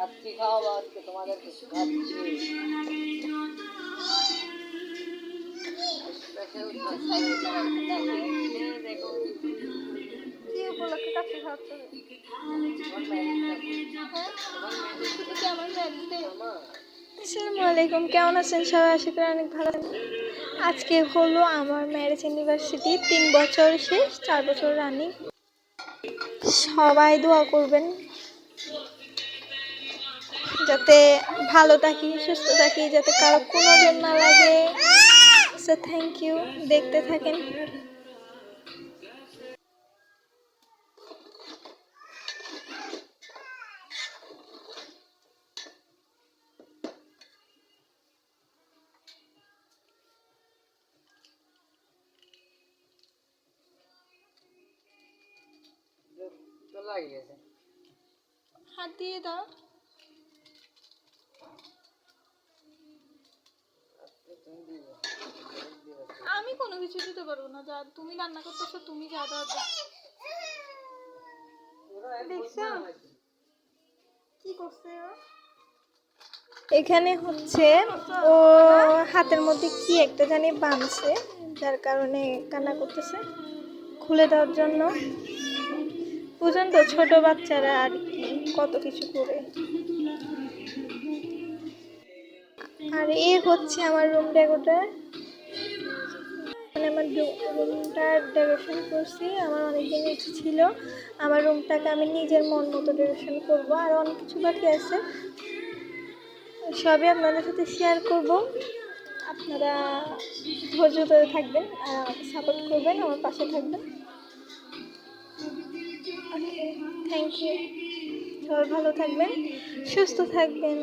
কাচ্চি খাওয়াবো আজকে তোমাদেরকে, কাচ্চি স্পেশাল দেখো কি উপলক্ষে কাছে খাচ্ছে। আসসালামু আলাইকুম, কেমন আছেন সবাই? আশা করি অনেক ভালো আছেন। আজকে হলো আমার ম্যারেজ অ্যানিভার্সারি, 3 বছর শেষ, 4 বছর রানিং। সবাই দোয়া করবেন যাতে ভালো থাকি, সুস্থ থাকি, যাতে কারো কোনো জন না লাগে। সো থ্যাংক ইউ, দেখতে থাকেন। লাগিয়েছে, হাত দিয়ে দাও। আমি কোনো কিছু দিতে পারবো না, যা তুমি রান্না করতেছো, তুমি যা দাও। দেখছো কি করছে এখানে? হচ্ছে ও হাতের মধ্যে কি একটা জানি বাঁধছে, যার কারণে কান্না করতেছে। খুলে দেওয়ার জন্য বুঝেন তো, ছোট বাচ্চারা আর কি কত কিছু করে। আর এ হচ্ছে আমার রুম ডেকোরেটর, মানে আমার রুমটা ডেকোরেশন করছি। আমার অনেক দিন ইচ্ছে ছিল আমার রুমটাকে আমি নিজের মন মতো ডেকোরেশন করব, আর অনেক কিছু বাকি আছে, সবই আপনাদের সাথে শেয়ার করব। আপনারা ধৈর্য ধরে থাকবেন আর সাপোর্ট করবেন, আমার পাশে থাকবেন। ওকে, থ্যাংক ইউ। সবাই ভালো থাকবেন, সুস্থ থাকবেন।